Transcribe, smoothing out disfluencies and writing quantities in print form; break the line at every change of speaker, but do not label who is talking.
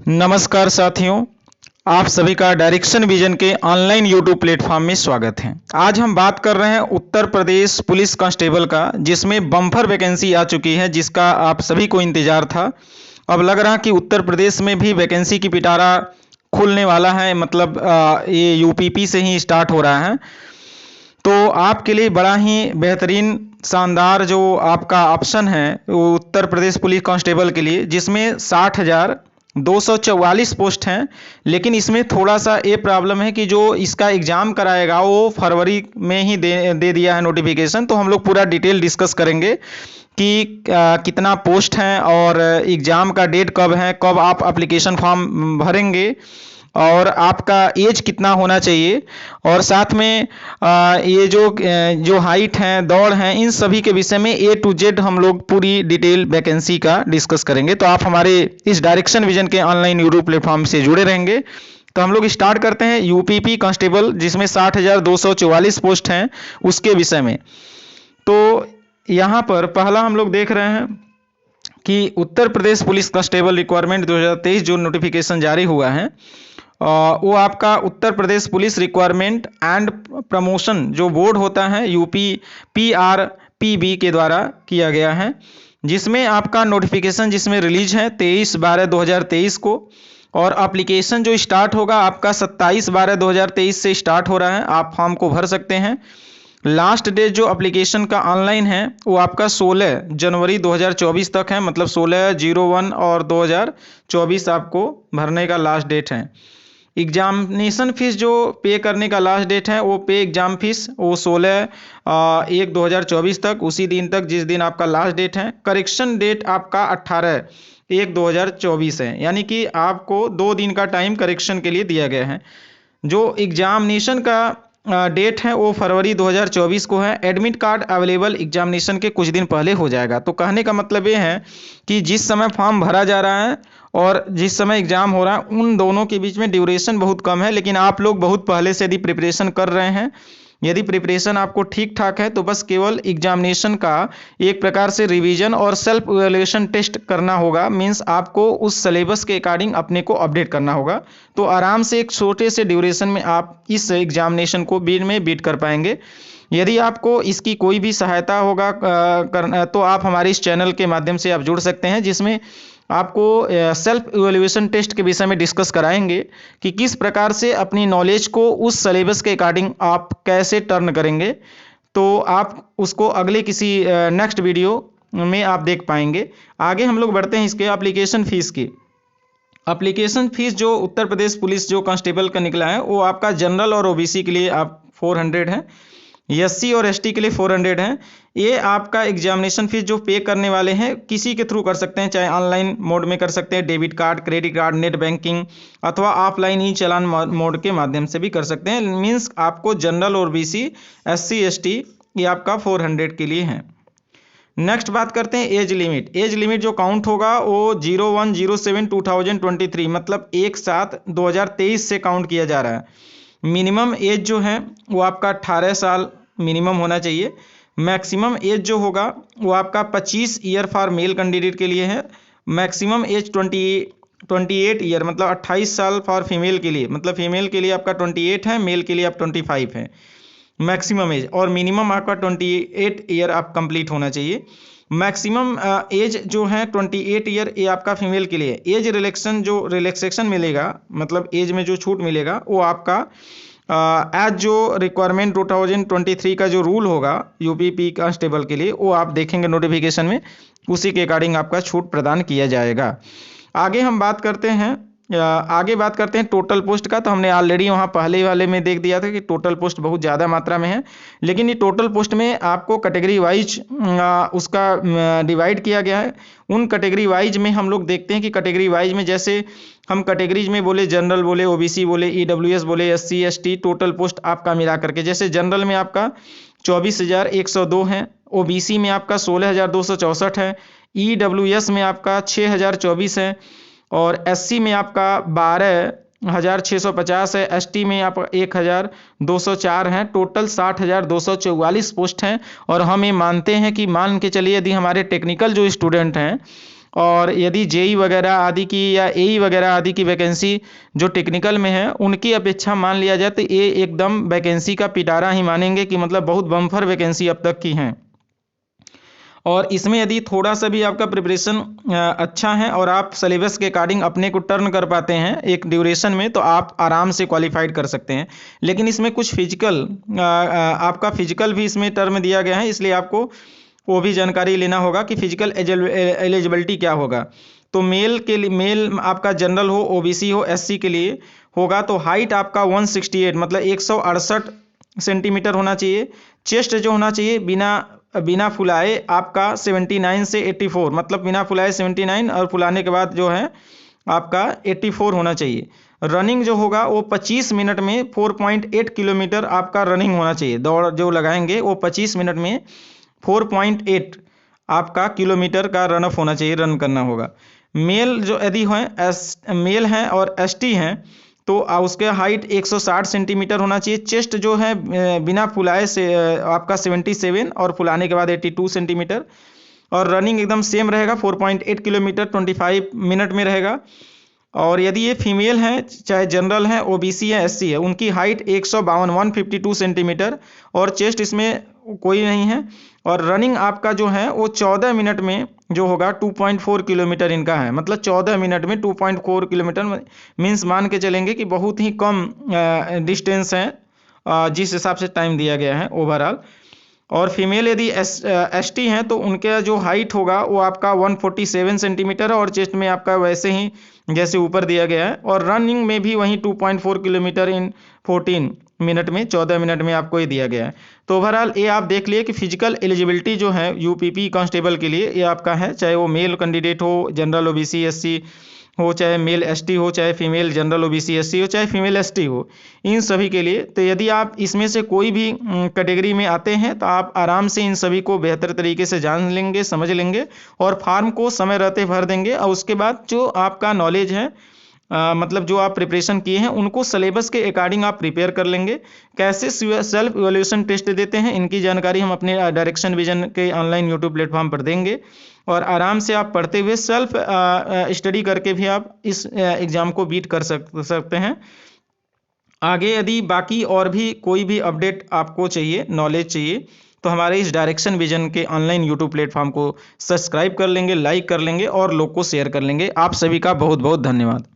नमस्कार साथियों, आप सभी का डायरेक्शन विजन के ऑनलाइन यूट्यूब प्लेटफॉर्म में स्वागत है। आज हम बात कर रहे हैं उत्तर प्रदेश पुलिस कांस्टेबल का, जिसमें बम्पर वैकेंसी आ चुकी है, जिसका आप सभी को इंतजार था। अब लग रहा कि उत्तर प्रदेश में भी वैकेंसी की पिटारा खुलने वाला है, मतलब ये यूपीपी से ही स्टार्ट हो रहा है। तो आपके लिए बड़ा ही बेहतरीन शानदार जो आपका ऑप्शन है वो उत्तर प्रदेश पुलिस कांस्टेबल के लिए, जिसमें 60,244 पोस्ट हैं। लेकिन इसमें थोड़ा सा ये प्रॉब्लम है कि जो इसका एग्ज़ाम कराएगा वो फरवरी में ही दे दिया है नोटिफिकेशन। तो हम लोग पूरा डिटेल डिस्कस करेंगे कि कितना पोस्ट हैं और एग्ज़ाम का डेट कब है, कब आप एप्लीकेशन फॉर्म भरेंगे और आपका एज कितना होना चाहिए, और साथ में ये जो हाइट है, दौड़ है, इन सभी के विषय में A to Z हम लोग पूरी डिटेल वैकेंसी का डिस्कस करेंगे। तो आप हमारे इस डायरेक्शन विजन के ऑनलाइन यूट्यूब प्लेटफॉर्म से जुड़े रहेंगे। तो हम लोग स्टार्ट करते हैं यूपीपी कांस्टेबल, जिसमें 60,244 पोस्ट हैं, उसके विषय में। तो यहाँ पर पहला हम लोग देख रहे हैं कि Uttar Pradesh police constable requirement 2023 जो नोटिफिकेशन जारी हुआ है, वो आपका Uttar Pradesh police requirement and promotion जो बोर्ड होता है यूपी PRPB के द्वारा किया गया है, जिसमें आपका नोटिफिकेशन जिसमें रिलीज है 23/12/2023 को, और एप्लीकेशन जो स्टार्ट होगा आपका 27/12/2023 से स्टार्ट हो रहा है। आप फॉर्म को भर सकते हैं। लास्ट डेट जो एप्लीकेशन का ऑनलाइन है वो आपका 16 जनवरी 2024 तक है, मतलब 16/01 और 2024 आपको भरने का लास्ट डेट है। एग्जामिनेशन फीस जो पे करने का लास्ट डेट है वो पे एग्जाम फीस वो 16/1/2024 तक, उसी दिन तक जिस दिन आपका लास्ट डेट है। करेक्शन डेट आपका 18/1/2024 है, यानी कि आपको 2 दिन का टाइम करेक्शन के लिए दिया गया है। जो एग्जामिनेशन का डेट है वो फरवरी 2024 को है। एडमिट कार्ड अवेलेबल एग्जामिनेशन के कुछ दिन पहले हो जाएगा। तो कहने का मतलब ये है कि जिस समय फॉर्म भरा जा रहा है और जिस समय एग्ज़ाम हो रहा है, उन दोनों के बीच में ड्यूरेशन बहुत कम है। लेकिन आप लोग बहुत पहले से यदि प्रिपरेशन कर रहे हैं, यदि प्रिपरेशन आपको ठीक ठाक है, तो बस केवल एग्जामिनेशन का एक प्रकार से रिवीजन और सेल्फ इवैल्यूएशन टेस्ट करना होगा। मींस आपको उस सिलेबस के अकॉर्डिंग अपने को अपडेट करना होगा। तो आराम से एक छोटे से ड्यूरेशन में आप इस एग्जामिनेशन को बीट कर पाएंगे। यदि आपको इसकी कोई भी सहायता होगा करना, तो आप हमारे इस चैनल के माध्यम से आप जुड़ सकते हैं, जिसमें आपको सेल्फ इवैल्यूएशन टेस्ट के विषय में डिस्कस कराएंगे कि किस प्रकार से अपनी नॉलेज को उस सिलेबस के अकॉर्डिंग आप कैसे टर्न करेंगे। तो आप उसको अगले किसी नेक्स्ट वीडियो में आप देख पाएंगे। आगे हम लोग बढ़ते हैं इसके एप्लीकेशन फ़ीस की। एप्लीकेशन फ़ीस जो उत्तर प्रदेश पुलिस जो कांस्टेबल का निकला है वो आपका जनरल और ओबीसी के लिए आप 400 है, SC और ST के लिए 400 है। ये आपका एग्जामिनेशन फीस जो पे करने वाले हैं किसी के थ्रू कर सकते हैं, चाहे ऑनलाइन मोड में कर सकते हैं, debit card, credit card, net banking, अथवा ऑफलाइन ई चालान मोड के माध्यम से भी कर सकते हैं। मीन्स आपको जनरल और BC SC ST ये आपका 400 के लिए है। नेक्स्ट बात करते हैं एज लिमिट। एज लिमिट जो काउंट होगा वो 01/07/2023 मतलब 1/7/2023 से काउंट किया जा रहा है। मिनिमम एज जो है वो आपका 18 साल मिनिमम होना चाहिए। मैक्सिमम एज जो होगा वो आपका 25 ईयर फॉर मेल कैंडिडेट के लिए है। मैक्सिमम एज 28 ईयर मतलब 28 साल फॉर फीमेल के लिए, मतलब फीमेल के लिए आपका 28 है, मेल के लिए आप 25 है मैक्सिमम एज। और मिनिमम आपका 28 ईयर आप कंप्लीट होना चाहिए। मैक्सिमम एज जो है 28 ईयर ये आपका फीमेल के लिए। एज रिलैक्सेशन मिलेगा, मतलब एज में जो छूट मिलेगा वो आपका एज जो रिक्वायरमेंट 2023 का जो रूल होगा यूपीपी कांस्टेबल के लिए, वो आप देखेंगे नोटिफिकेशन में, उसी के अकॉर्डिंग आपका छूट प्रदान किया जाएगा। आगे बात करते हैं टोटल पोस्ट का। तो हमने ऑलरेडी वहाँ पहले वाले में देख दिया था कि टोटल पोस्ट बहुत ज़्यादा मात्रा में है। लेकिन ये टोटल पोस्ट में आपको कैटेगरी वाइज उसका डिवाइड किया गया है। उन कैटेगरी वाइज में हम लोग देखते हैं कि कैटेगरी वाइज में जैसे हम कैटेगरीज में बोले, जनरल बोले, ओबीसी बोले, EWS बोले, SC ST, टोटल पोस्ट आपका मिला करके, जैसे जनरल में आपका 24,102 है, ओबीसी में आपका 16,264 है, EWS में आपका 6,024 है, और SC में आपका 12,650 है, ST में आप 1,204 हैं। टोटल 60,244 पोस्ट हैं। और हम ये मानते हैं कि मान के चलिए यदि हमारे टेक्निकल जो स्टूडेंट हैं और यदि जेई वगैरह आदि की या एई वगैरह आदि की वैकेंसी जो टेक्निकल में है उनकी अपेक्षा मान लिया जाए तो ये एकदम वैकेंसी का पिटारा ही मानेंगे कि मतलब बहुत बम्पर वैकेंसी अब तक की हैं। और इसमें यदि थोड़ा सा भी आपका प्रिपरेशन अच्छा है और आप सिलेबस के अकॉर्डिंग अपने को टर्न कर पाते हैं एक ड्यूरेशन में, तो आप आराम से क्वालिफाइड कर सकते हैं। लेकिन इसमें कुछ फिजिकल आपका फिजिकल भी इसमें टर्म दिया गया है, इसलिए आपको वो भी जानकारी लेना होगा कि फिजिकल एलिजिबिलिटी क्या होगा। तो मेल के लिए, मेल आपका जनरल हो, ओबीसी हो, एससी के लिए होगा तो हाइट आपका 168 मतलब 168 सेंटीमीटर होना चाहिए। चेस्ट जो होना चाहिए बिना बिना फुलाए आपका 79 से 84 मतलब बिना फुलाए 79 और फुलाने के बाद जो है आपका 84 होना चाहिए। रनिंग जो होगा वो 25 मिनट में 4.8 किलोमीटर आपका रनिंग होना चाहिए। दौड़ जो लगाएंगे वो 25 मिनट में 4.8 आपका किलोमीटर का रन अप होना चाहिए, रन करना होगा। मेल जो यदि है मेल हैं और एसटी हैं तो उसके हाइट 160 सेंटीमीटर होना चाहिए। चेस्ट जो है बिना फुलाए से आपका 77 और फुलाने के बाद 82 सेंटीमीटर। और रनिंग एकदम सेम रहेगा 4.8 किलोमीटर 25 मिनट में रहेगा। और यदि ये फीमेल हैं चाहे जनरल हैं, ओबीसी है, एससी है, उनकी हाइट 152 सेंटीमीटर और चेस्ट इसमें कोई नहीं है। और रनिंग आपका जो है वो 14 मिनट में जो होगा 2.4 किलोमीटर इनका है। मतलब 14 मिनट में 2.4 किलोमीटर मीन्स मान के चलेंगे कि बहुत ही कम डिस्टेंस है जिस हिसाब से टाइम दिया गया है ओवरऑल। और फीमेल यदि एसटी हैं तो उनका जो हाइट होगा वो आपका 147 सेंटीमीटर है और चेस्ट में आपका वैसे ही जैसे ऊपर दिया गया है। और रनिंग में भी वहीं 2.4 किलोमीटर इन 14 मिनट में 14 मिनट में आपको ये दिया गया है। तो ओवरऑल ये आप देख लिए कि फिजिकल एलिजिबिलिटी जो है यूपीपी कांस्टेबल के लिए ये आपका है, चाहे वो मेल कैंडिडेट हो, जनरल ओबीसी एससी हो, चाहे मेल एसटी हो, चाहे फीमेल जनरल ओबीसी एससी हो, चाहे फीमेल एसटी हो, इन सभी के लिए। तो यदि आप इसमें से कोई भी कैटेगरी में आते हैं तो आप आराम से इन सभी को बेहतर तरीके से जान लेंगे, समझ लेंगे और फॉर्म को समय रहते भर देंगे। और उसके बाद जो आपका नॉलेज है मतलब जो आप प्रिपरेशन किए हैं उनको सिलेबस के अकॉर्डिंग आप प्रिपेयर कर लेंगे। कैसे सेल्फ इवैल्यूएशन टेस्ट देते हैं इनकी जानकारी हम अपने डायरेक्शन विजन के ऑनलाइन यूट्यूब प्लेटफॉर्म पर देंगे। और आराम से आप पढ़ते हुए सेल्फ स्टडी करके भी आप इस एग्ज़ाम को बीट कर सकते हैं। आगे यदि बाकी और भी कोई भी अपडेट आपको चाहिए, नॉलेज चाहिए, तो हमारे इस डायरेक्शन विजन के ऑनलाइन यूट्यूब प्लेटफॉर्म को सब्सक्राइब कर लेंगे, लाइक कर लेंगे और लोग को शेयर कर लेंगे। आप सभी का बहुत बहुत धन्यवाद।